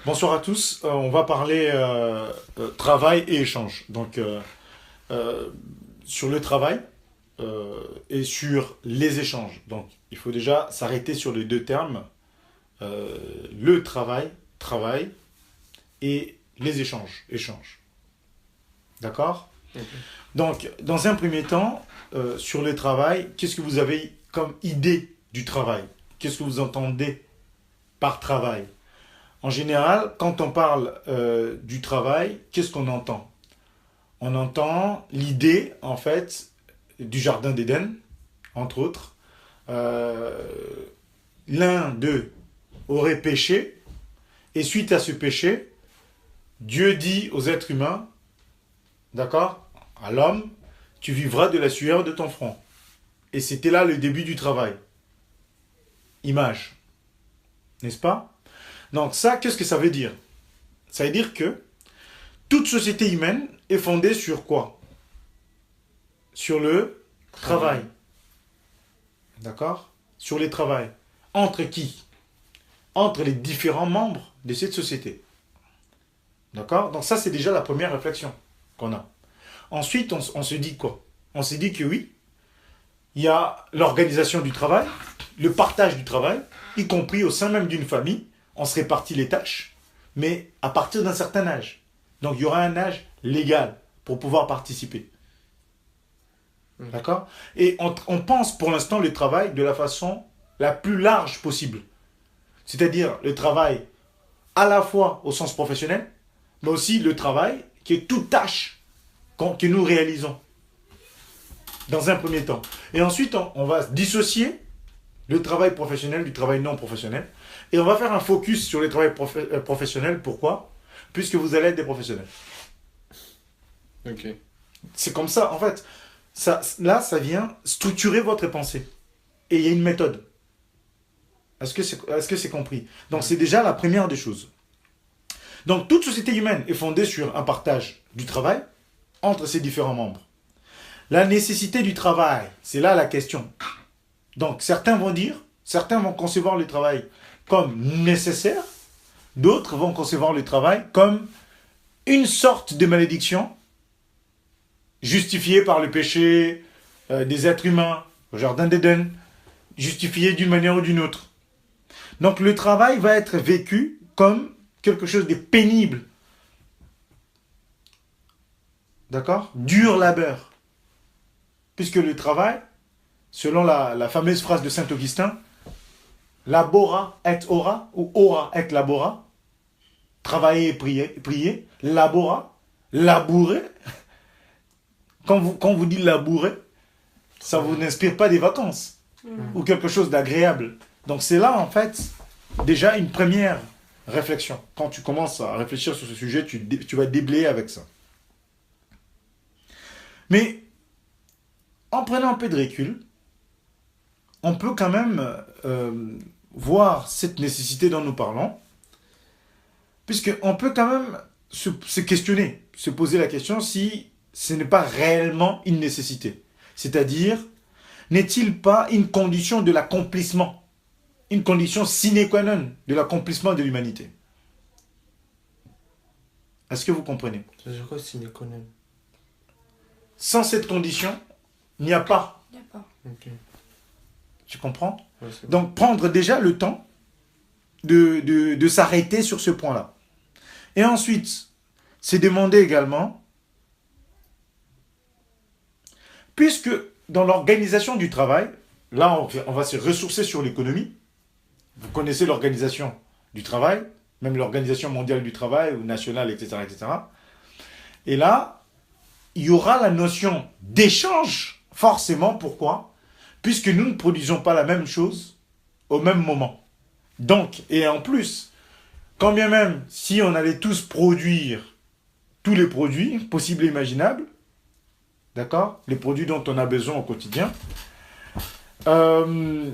Bonsoir à tous. On va parler travail et échange. Euh, sur le travail et sur les échanges. Donc, il faut déjà s'arrêter sur les deux termes le travail, travail, et les échanges, échanges. D'accord? Ok. Donc, dans un premier temps, sur le travail, qu'est-ce que vous avez comme idée du travail? Qu'est-ce que vous entendez par travail? En général, quand on parle du travail, qu'est-ce qu'on entend? On entend l'idée, en fait, du jardin d'Éden, entre autres. Euh, L'un d'eux aurait péché, et suite à ce péché, Dieu dit aux êtres humains, d'accord, à l'homme, tu vivras de la sueur de ton front. Et c'était là le début du travail. Image, n'est-ce pas? Donc ça, qu'est-ce que ça veut dire? Ça veut dire que toute société humaine est fondée sur quoi? Sur le travail. Travail. D'accord? Sur les travails. Entre qui? Entre les différents membres de cette société. D'accord? Donc ça, c'est déjà la première réflexion qu'on a. Ensuite, on se dit quoi? On se dit que oui, il y a l'organisation du travail, le partage du travail, y compris au sein même d'une famille. On se répartit les tâches, mais à partir d'un certain âge. Donc il y aura un âge légal pour pouvoir participer. Ok. D'accord? Et on pense pour l'instant le travail de la façon la plus large possible. C'est-à-dire le travail à la fois au sens professionnel, mais aussi le travail qui est toute tâche que nous réalisons dans un premier temps. Et ensuite, on va dissocier le travail professionnel du travail non professionnel. Et on va faire un focus sur le travail professionnel. Pourquoi? Puisque vous allez être des professionnels. Ok. C'est comme ça, en fait. Là, ça vient structurer votre pensée. Et il y a une méthode. Est-ce que c'est compris? Donc, c'est déjà la première des choses. Donc, toute société humaine est fondée sur un partage du travail entre ses différents membres. La nécessité du travail, c'est là la question. Donc, certains vont concevoir le travail comme nécessaire, d'autres vont concevoir le travail comme une sorte de malédiction justifiée par le péché des êtres humains au jardin d'Éden, justifiée d'une manière ou d'une autre. Donc le travail va être vécu comme quelque chose de pénible, d'accord? Dur labeur. Puisque le travail, selon la fameuse phrase de Saint Augustin, labora et ora, ou ora et labora, travailler et prier, labora, labourer. Quand vous dites labourer, ça ne vous n'inspire pas des vacances ou quelque chose d'agréable. Donc c'est là, en fait, déjà une première réflexion. Quand tu commences à réfléchir sur ce sujet, tu vas déblayer avec ça. Mais en prenant un peu de recul, on peut quand même voir cette nécessité dont nous parlons, puisqu'on peut quand même se questionner, se poser la question si ce n'est pas réellement une nécessité. C'est-à-dire, n'est-il pas une condition de l'accomplissement, une condition sine qua non de l'accomplissement de l'humanité? Est-ce que vous comprenez? Ça veut dire quoi, sine qua non? Sans cette condition, il n'y a pas. D'accord. Ok. Tu comprends? Ouais, c'est bon. Donc, prendre déjà le temps de s'arrêter sur ce point-là. Et ensuite, c'est demander également, puisque dans l'organisation du travail, là, on va se ressourcer sur l'économie. Vous connaissez l'organisation du travail, même l'organisation mondiale du travail, ou nationale, etc., etc. Et là, il y aura la notion d'échange, forcément. Pourquoi? Puisque nous ne produisons pas la même chose au même moment. Donc, et en plus, quand bien même, si on allait tous produire tous les produits possibles et imaginables, d'accord? Les produits dont on a besoin au quotidien, euh,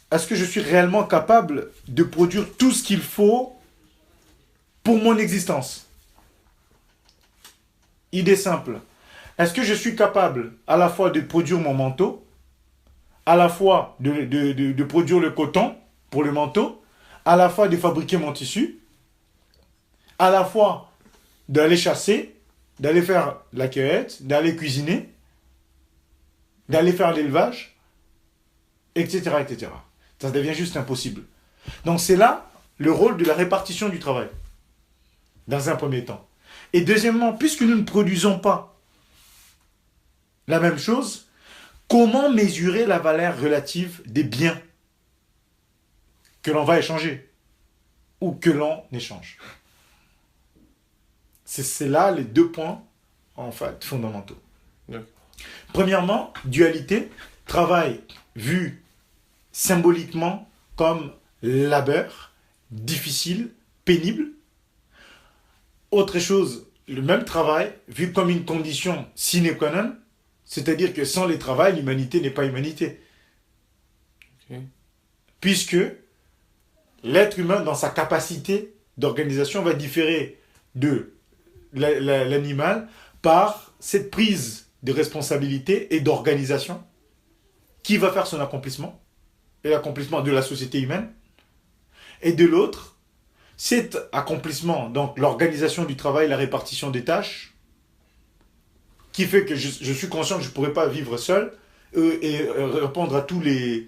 est-ce que je suis réellement capable de produire tout ce qu'il faut pour mon existence? Idée simple. Est-ce que je suis capable à la fois de produire mon manteau, à la fois de produire le coton pour le manteau, à la fois de fabriquer mon tissu, à la fois d'aller chasser, d'aller faire la cueillette, d'aller cuisiner, d'aller faire l'élevage, etc., etc. Ça devient juste impossible. Donc c'est là le rôle de la répartition du travail, dans un premier temps. Et deuxièmement, puisque nous ne produisons pas la même chose, comment mesurer la valeur relative des biens que l'on va échanger ou que l'on échange? C'est là les deux points en fait fondamentaux. D'accord. Premièrement, dualité, travail vu symboliquement comme labeur, difficile, pénible. Autre chose, le même travail vu comme une condition sine qua non, c'est-à-dire que sans le travail, l'humanité n'est pas humanité. Ok. Puisque l'être humain, dans sa capacité d'organisation, va différer de l'animal par cette prise de responsabilité et d'organisation qui va faire son accomplissement et l'accomplissement de la société humaine. Et de l'autre, cet accomplissement, donc l'organisation du travail, la répartition des tâches, qui fait que je suis conscient que je ne pourrais pas vivre seul et répondre à tous les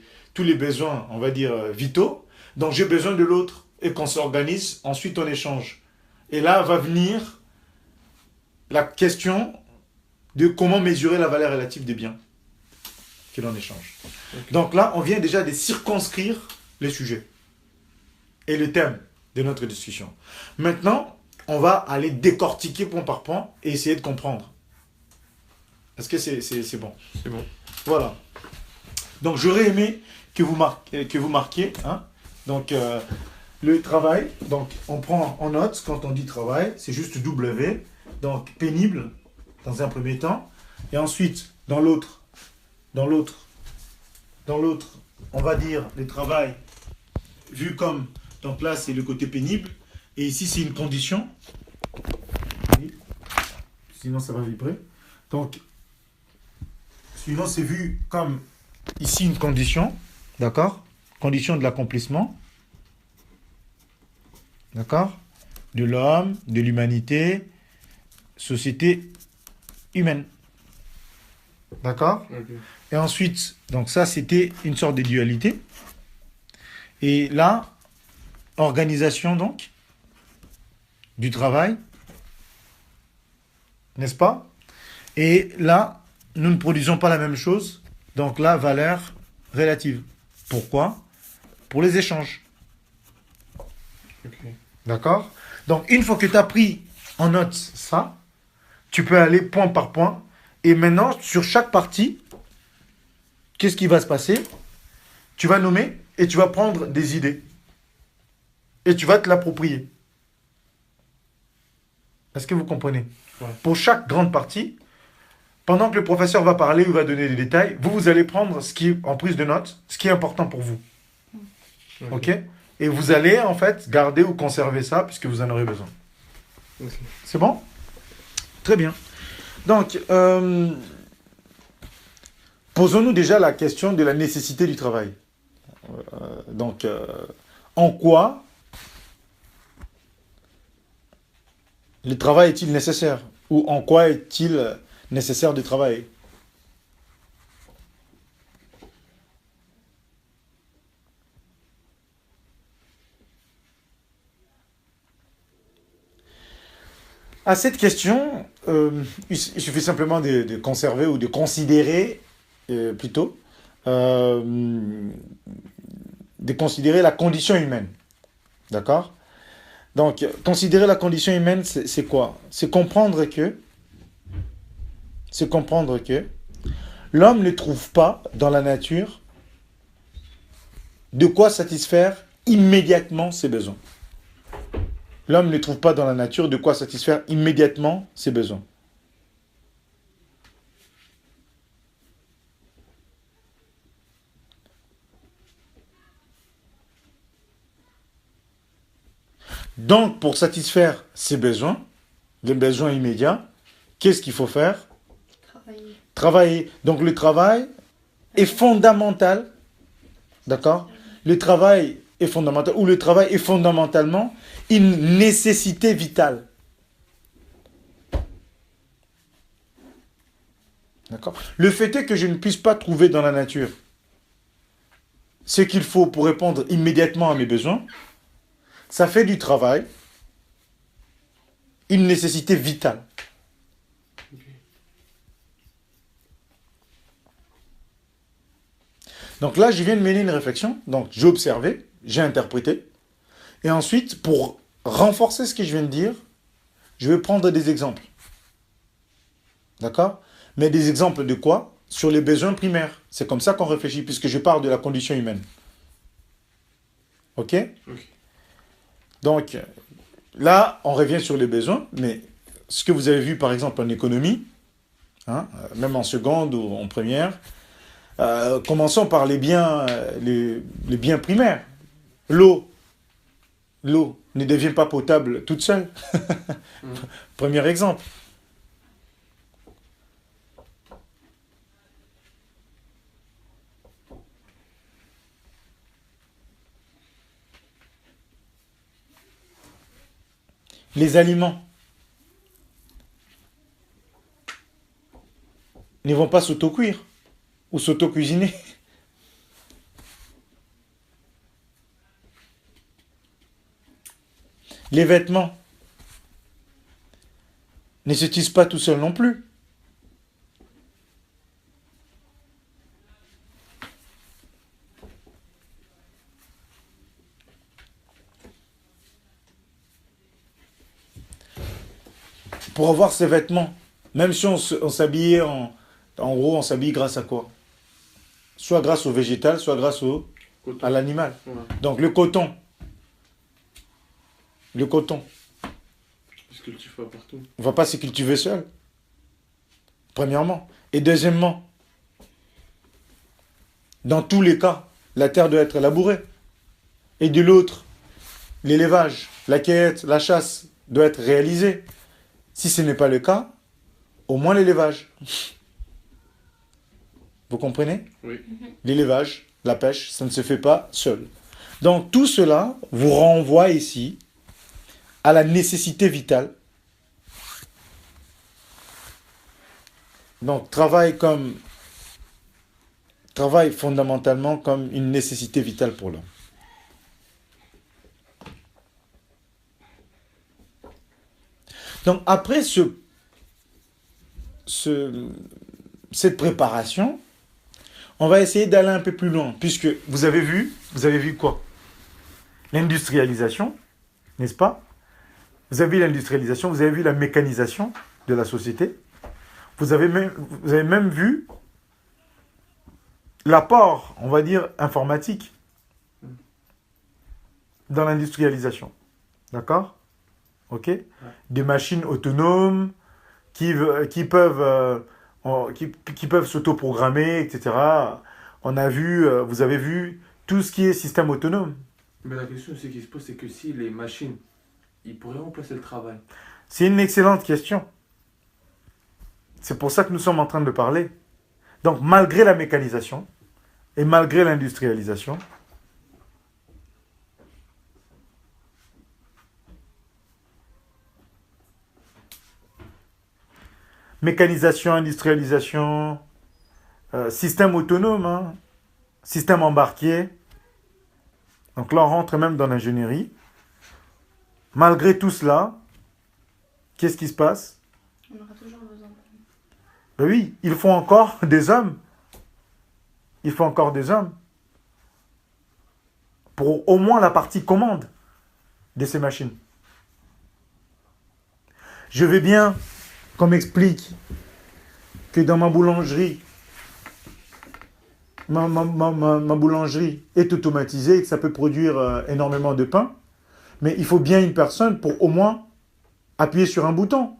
besoins, on va dire, vitaux. Donc j'ai besoin de l'autre et qu'on s'organise, ensuite on échange. Et là va venir la question de comment mesurer la valeur relative des biens que l'on échange. Okay. Donc là, on vient déjà de circonscrire les sujets et le thème de notre discussion. Maintenant, on va aller décortiquer point par point et essayer de comprendre. Est-ce que c'est bon? C'est bon. Voilà. Donc j'aurais aimé que vous marquiez. Hein? Donc le travail, donc on prend en note quand on dit travail, c'est juste W. Donc pénible dans un premier temps. Et ensuite, dans l'autre, on va dire le travail vu comme, donc là c'est le côté pénible. Et ici c'est une condition. Sinon ça va vibrer. Donc, sinon c'est vu comme ici une condition. D'accord? Condition de l'accomplissement. D'accord? De l'homme, de l'humanité, société humaine. D'accord? Okay. Et ensuite, donc ça c'était une sorte de dualité. Et là, organisation donc du travail. N'est-ce pas? Et là, nous ne produisons pas la même chose. Donc là, valeur relative. Pourquoi? Pour les échanges. Okay. D'accord? Donc une fois que tu as pris en note ça, tu peux aller point par point. Et maintenant, sur chaque partie, qu'est-ce qui va se passer? Tu vas nommer et tu vas prendre des idées. Et tu vas te l'approprier. Est-ce que vous comprenez? Ouais. Pour chaque grande partie, pendant que le professeur va parler ou va donner des détails, vous allez prendre ce qui est en prise de notes, ce qui est important pour vous. Ok? Et vous allez en fait garder ou conserver ça puisque vous en aurez besoin. Okay. C'est bon? Très bien. Donc, posons-nous déjà la question de la nécessité du travail. En quoi le travail est-il nécessaire? Ou en quoi est-il nécessaire de travailler? À cette question, il suffit simplement de conserver ou de considérer, plutôt, de considérer la condition humaine. D'accord? Donc, considérer la condition humaine, c'est quoi? C'est comprendre que l'homme ne trouve pas dans la nature de quoi satisfaire immédiatement ses besoins. L'homme ne trouve pas dans la nature de quoi satisfaire immédiatement ses besoins. Donc, pour satisfaire ses besoins, les besoins immédiats, qu'est-ce qu'il faut faire? Travailler. Donc, le travail est fondamental. D'accord? Le travail est fondamental, ou le travail est fondamentalement une nécessité vitale. D'accord? Le fait est que je ne puisse pas trouver dans la nature ce qu'il faut pour répondre immédiatement à mes besoins, ça fait du travail une nécessité vitale. Donc là, je viens de mener une réflexion. Donc j'ai observé, j'ai interprété. Et ensuite, pour renforcer ce que je viens de dire, je vais prendre des exemples. D'accord? Mais des exemples de quoi? Sur les besoins primaires. C'est comme ça qu'on réfléchit, puisque je parle de la condition humaine. Ok? Donc, là, on revient sur les besoins, mais ce que vous avez vu, par exemple, en économie, hein, même en seconde ou en première, commençons par les biens, les biens primaires. L'eau. L'eau ne devient pas potable toute seule. Premier exemple. Les aliments ne vont pas s'auto-cuire ou s'auto-cuisiner. Les vêtements ne se tissent pas tout seuls non plus. Pour avoir ces vêtements, même si on s'habillait en gros, on s'habille grâce à quoi? Soit grâce au végétal, soit grâce à l'animal. Ouais. Donc le coton. Le coton. Il se cultive pas partout. On ne va pas se cultiver seul. Premièrement. Et deuxièmement, dans tous les cas, la terre doit être labourée. Et de l'autre, l'élevage, la cueillette, la chasse doit être réalisée. Si ce n'est pas le cas, au moins l'élevage. Vous comprenez? Oui. L'élevage, la pêche, ça ne se fait pas seul. Donc tout cela vous renvoie ici à la nécessité vitale. Donc travail fondamentalement comme une nécessité vitale pour l'homme. Donc après cette préparation, on va essayer d'aller un peu plus loin, puisque vous avez vu quoi? L'industrialisation, n'est-ce pas? Vous avez vu l'industrialisation, vous avez vu la mécanisation de la société, vous avez même vu l'apport, on va dire, informatique dans l'industrialisation. D'accord? Ok? Des machines autonomes qui peuvent s'autoprogrammer, etc. On a vu, vous avez vu tout ce qui est système autonome. Mais la question qui se pose, c'est que si les machines, ils pourraient remplacer le travail. C'est une excellente question. C'est pour ça que nous sommes en train de parler. Donc, malgré la mécanisation et malgré l'industrialisation, mécanisation, industrialisation, système autonome, hein, système embarqué. Donc là, on rentre même dans l'ingénierie. Malgré tout cela, qu'est-ce qui se passe? On aura toujours besoin de... Ben oui, il faut encore des hommes. Il faut encore des hommes. Pour au moins la partie commande de ces machines. Je veux bien qu'on m'explique que dans ma boulangerie, ma boulangerie est automatisée et que ça peut produire énormément de pain. Mais il faut bien une personne pour au moins appuyer sur un bouton.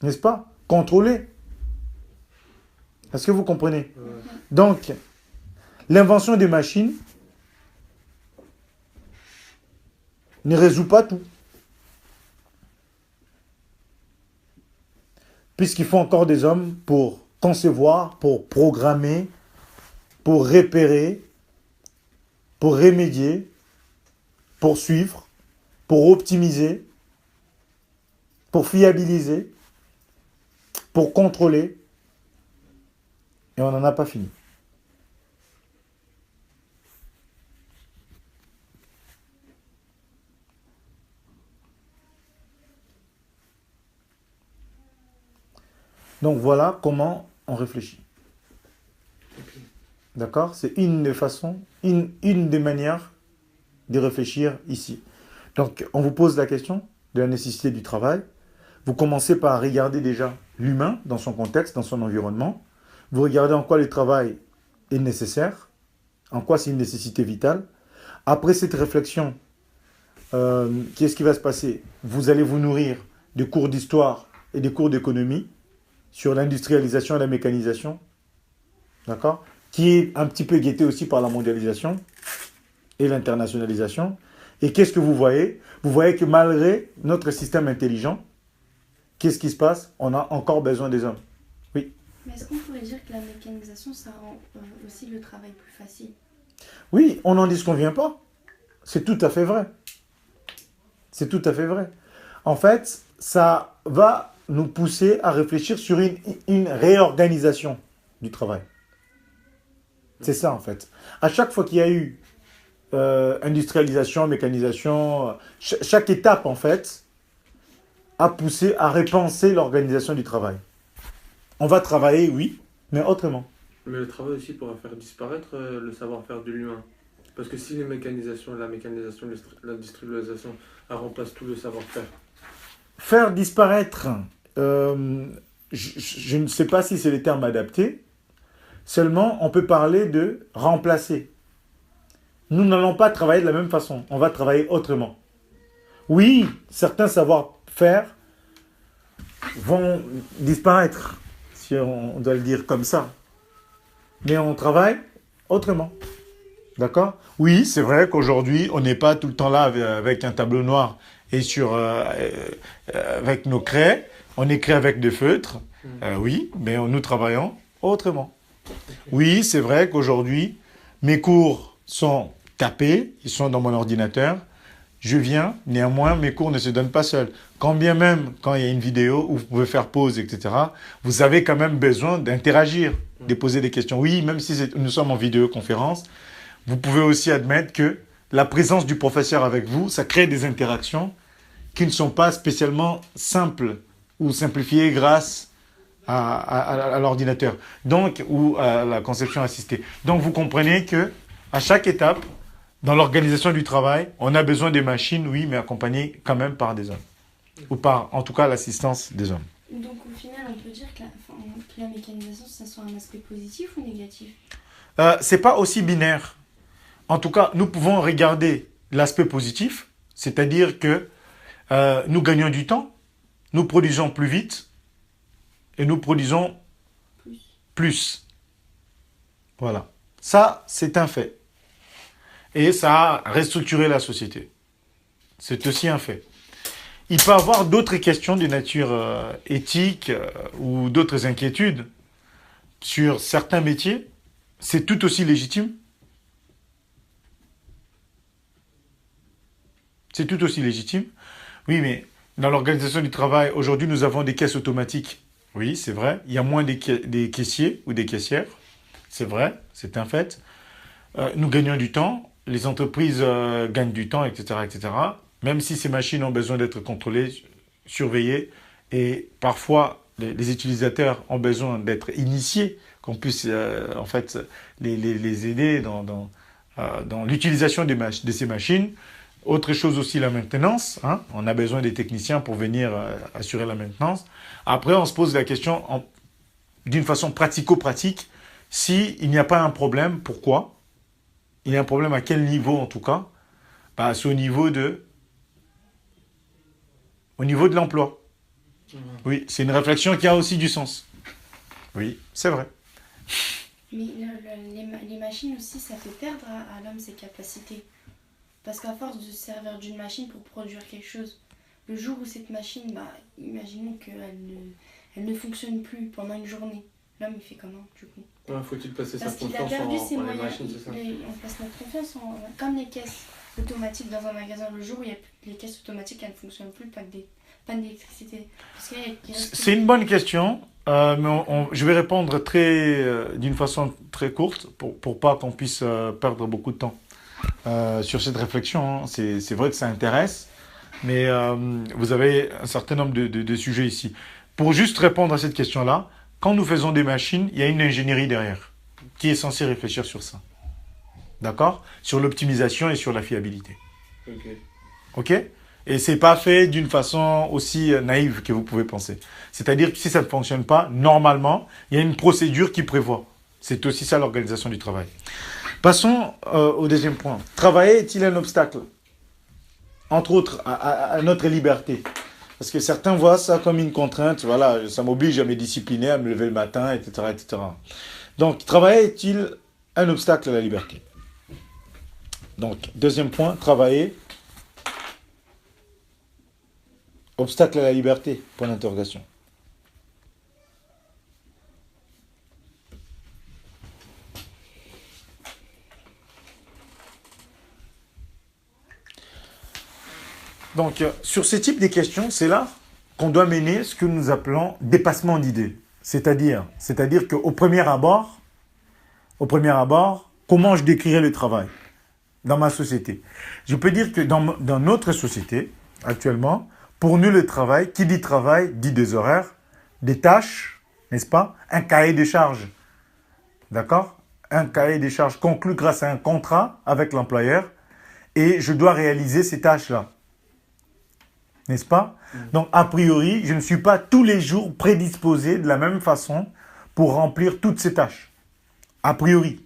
N'est-ce pas? Contrôler. Est-ce que vous comprenez? Donc, l'invention des machines ne résout pas tout. Puisqu'il faut encore des hommes pour concevoir, pour programmer, pour repérer, pour remédier, pour suivre, pour optimiser, pour fiabiliser, pour contrôler, et on n'en a pas fini. Donc voilà comment on réfléchit. D'accord? C'est une des façons, une des manières de réfléchir ici. Donc on vous pose la question de la nécessité du travail. Vous commencez par regarder déjà l'humain dans son contexte, dans son environnement. Vous regardez en quoi le travail est nécessaire, en quoi c'est une nécessité vitale. Après cette réflexion, qu'est-ce qui va se passer? Vous allez vous nourrir de cours d'histoire et des cours d'économie sur l'industrialisation et la mécanisation, d'accord? Qui est un petit peu guetté aussi par la mondialisation et l'internationalisation. Et qu'est-ce que vous voyez? Vous voyez que malgré notre système intelligent, qu'est-ce qui se passe? On a encore besoin des hommes. Oui. Mais est-ce qu'on pourrait dire que la mécanisation, ça rend aussi le travail plus facile? Oui, on n'en disconvient pas. C'est tout à fait vrai. C'est tout à fait vrai. En fait, ça va nous pousser à réfléchir sur une réorganisation du travail. C'est ça, en fait. À chaque fois qu'il y a eu industrialisation, mécanisation, chaque étape, en fait, a poussé à repenser l'organisation du travail. On va travailler, oui, mais autrement. Mais le travail aussi pourra faire disparaître le savoir-faire de l'humain. Parce que si la mécanisation, l'industrialisation, elle remplace tout le savoir-faire. Faire disparaître, je ne sais pas si c'est les termes adaptés, seulement on peut parler de remplacer. Nous n'allons pas travailler de la même façon, on va travailler autrement. Oui, certains savoir-faire vont disparaître, si on doit le dire comme ça. Mais on travaille autrement. D'accord? Oui, c'est vrai qu'aujourd'hui, on n'est pas tout le temps là avec un tableau noir et avec nos craies. On écrit avec des feutres. Oui, mais nous travaillons autrement. Oui, c'est vrai qu'aujourd'hui, mes cours sont tapés, ils sont dans mon ordinateur. Je viens, néanmoins, mes cours ne se donnent pas seuls. Quand bien même, quand il y a une vidéo où vous pouvez faire pause, etc., vous avez quand même besoin d'interagir, de poser des questions. Oui, même si nous sommes en vidéoconférence, vous pouvez aussi admettre que la présence du professeur avec vous, ça crée des interactions qui ne sont pas spécialement simples ou simplifiées grâce à l'ordinateur, donc, ou à la conception assistée. Donc vous comprenez que à chaque étape, dans l'organisation du travail, on a besoin des machines, oui, mais accompagnées quand même par des hommes. Ou par, en tout cas, l'assistance des hommes. Donc au final, on peut dire que la mécanisation, ça soit un aspect positif ou négatif? C'est pas aussi binaire. En tout cas, nous pouvons regarder l'aspect positif, c'est-à-dire que nous gagnons du temps, nous produisons plus vite et nous produisons plus. Voilà. Ça, c'est un fait. Et ça a restructuré la société. C'est aussi un fait. Il peut y avoir d'autres questions de nature éthique ou d'autres inquiétudes sur certains métiers. C'est tout aussi légitime. C'est tout aussi légitime. Oui, mais dans l'organisation du travail, aujourd'hui, nous avons des caisses automatiques. Oui, c'est vrai. Il y a moins des caissiers ou des caissières. C'est vrai, c'est un fait. Nous gagnons du temps. Les entreprises gagnent du temps, etc., etc. Même si ces machines ont besoin d'être contrôlées, surveillées, et parfois les utilisateurs ont besoin d'être initiés, qu'on puisse en fait les aider dans l'utilisation de ces machines. Autre chose aussi, la maintenance. Hein. On a besoin des techniciens pour venir assurer la maintenance. Après, on se pose la question d'une façon pratico-pratique. S'il n'y a pas un problème, pourquoi? Il y a un problème à quel niveau en tout cas? Bah, c'est au niveau de l'emploi. Oui, c'est une réflexion qui a aussi du sens. Oui, c'est vrai. Mais les machines aussi, ça fait perdre à l'homme ses capacités. Parce qu'à force de se servir d'une machine pour produire quelque chose, le jour où cette machine, imaginons qu'elle ne fonctionne plus pendant une journée, l'homme, il fait comment, du coup? Faut-il placer sa Parce qu'il a confiance perdu ses en les moyens. machines, c'est ça? On place notre confiance comme les caisses automatiques dans un magasin. Le jour où il y a les caisses automatiques, elles ne fonctionnent plus, pas de panne d'électricité. C'est une bonne question, mais je vais répondre d'une façon très courte pour pas qu'on puisse perdre beaucoup de temps sur cette réflexion. Hein. C'est vrai que ça intéresse, mais vous avez un certain nombre de sujets ici. Pour juste répondre à cette question-là, quand nous faisons des machines, il y a une ingénierie derrière qui est censée réfléchir sur ça. D'accord? Sur l'optimisation et sur la fiabilité. Ok. Ok? Et c'est pas fait d'une façon aussi naïve que vous pouvez penser. C'est-à-dire que si ça ne fonctionne pas, normalement, il y a une procédure qui prévoit. C'est aussi ça l'organisation du travail. Passons au deuxième point. Travailler est-il un obstacle? Entre autres, à notre liberté. Parce que certains voient ça comme une contrainte. Voilà, ça m'oblige à me discipliner, à me lever le matin, etc., etc. Donc, travailler est-il un obstacle à la liberté? Donc, deuxième point, travailler. Obstacle à la liberté, point d'interrogation. Donc, sur ce type de questions, c'est là qu'on doit mener ce que nous appelons dépassement d'idées. C'est-à-dire qu'au premier abord, comment je décrirais le travail dans ma société? Je peux dire que dans notre société, actuellement, pour nous, le travail, qui dit travail, dit des horaires, des tâches, n'est-ce pas? Un cahier de charges. D'accord? Un cahier de charges conclu grâce à un contrat avec l'employeur et je dois réaliser ces tâches-là. N'est-ce pas? Donc, a priori, je ne suis pas tous les jours prédisposé de la même façon pour remplir toutes ces tâches. A priori.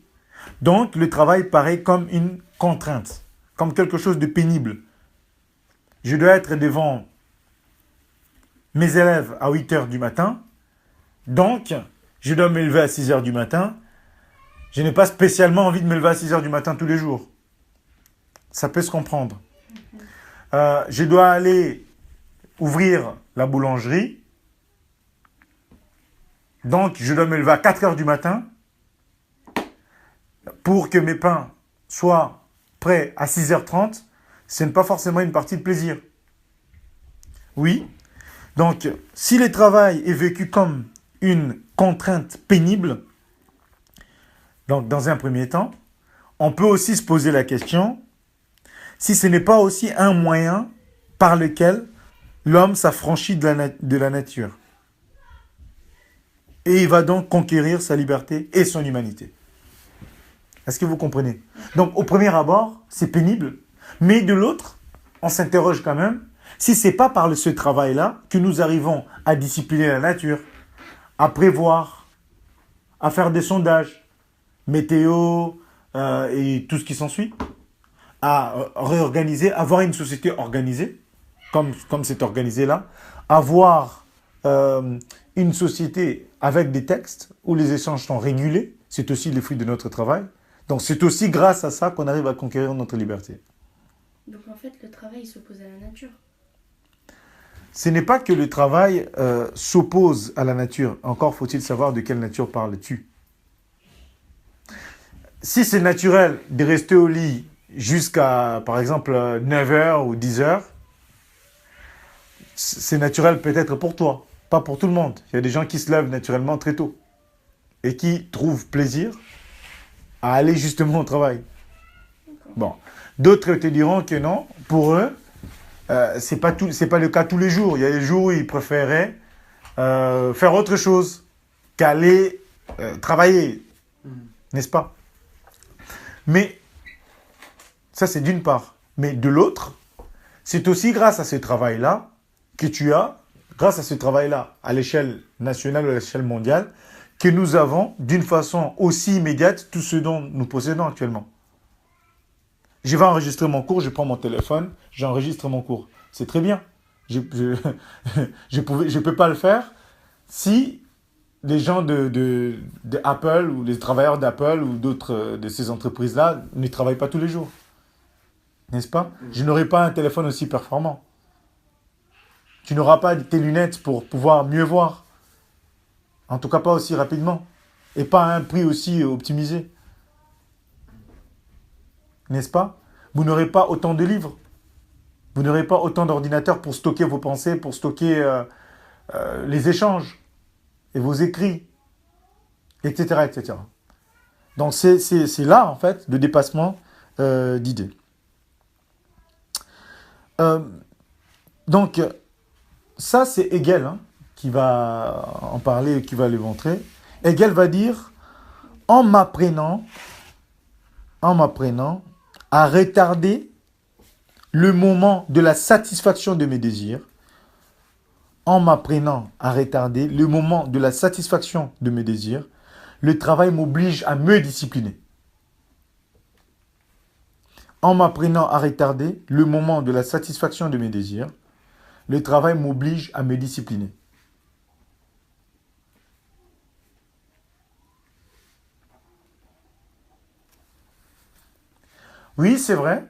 Donc, le travail paraît comme une contrainte, comme quelque chose de pénible. Je dois être devant mes élèves à 8 heures du matin, donc je dois me lever à 6 heures du matin. Je n'ai pas spécialement envie de me lever à 6 heures du matin tous les jours. Ça peut se comprendre. Je dois aller ouvrir la boulangerie, donc je dois me lever à 4 heures du matin pour que mes pains soient prêts à 6h30. Ce n'est pas forcément une partie de plaisir. Oui. Donc, si le travail est vécu comme une contrainte pénible, donc dans un premier temps, on peut aussi se poser la question si ce n'est pas aussi un moyen par lequel l'homme s'affranchit de la nature. Et il va donc conquérir sa liberté et son humanité. Est-ce que vous comprenez? Donc, au premier abord, c'est pénible, mais de l'autre, on s'interroge quand même si ce n'est pas par ce travail-là que nous arrivons à discipliner la nature, à prévoir, à faire des sondages, météo et tout ce qui s'ensuit, à réorganiser, avoir une société organisée, comme c'est organisé là, avoir une société avec des textes où les échanges sont régulés, c'est aussi le fruit de notre travail. Donc c'est aussi grâce à ça qu'on arrive à conquérir notre liberté. Donc en fait, le travail il s'oppose à la nature. Ce n'est pas que le travail s'oppose à la nature. Encore faut-il savoir de quelle nature parles-tu. Si c'est naturel de rester au lit jusqu'à, par exemple, 9h ou 10h, c'est naturel peut-être pour toi, pas pour tout le monde. Il y a des gens qui se lèvent naturellement très tôt et qui trouvent plaisir à aller justement au travail. Bon. D'autres te diront que non, pour eux, c'est pas le cas tous les jours. Il y a des jours où ils préféraient faire autre chose qu'aller travailler, n'est-ce pas? Mais ça, c'est d'une part. Mais de l'autre, c'est aussi grâce à ce travail-là que tu as, grâce à ce travail-là, à l'échelle nationale ou à l'échelle mondiale, que nous avons, d'une façon aussi immédiate, tout ce dont nous possédons actuellement. Je vais enregistrer mon cours, je prends mon téléphone, j'enregistre mon cours. C'est très bien. Je peux pas le faire si les gens de Apple ou les travailleurs d'Apple ou d'autres de ces entreprises-là ne travaillent pas tous les jours. N'est-ce pas? Je n'aurai pas un téléphone aussi performant. Tu n'auras pas tes lunettes pour pouvoir mieux voir. En tout cas, pas aussi rapidement. Et pas à un prix aussi optimisé. N'est-ce pas? Vous n'aurez pas autant de livres. Vous n'aurez pas autant d'ordinateurs pour stocker vos pensées, pour stocker les échanges et vos écrits, etc. etc. Donc c'est là, en fait, le dépassement d'idées. Euh, donc, ça, c'est Hegel hein, qui va en parler, qui va le montrer. Hegel va dire, en m'apprenant à retarder le moment de la satisfaction de mes désirs, en m'apprenant à retarder le moment de la satisfaction de mes désirs, le travail m'oblige à me discipliner. En m'apprenant à retarder le moment de la satisfaction de mes désirs, le travail m'oblige à me discipliner. Oui, c'est vrai.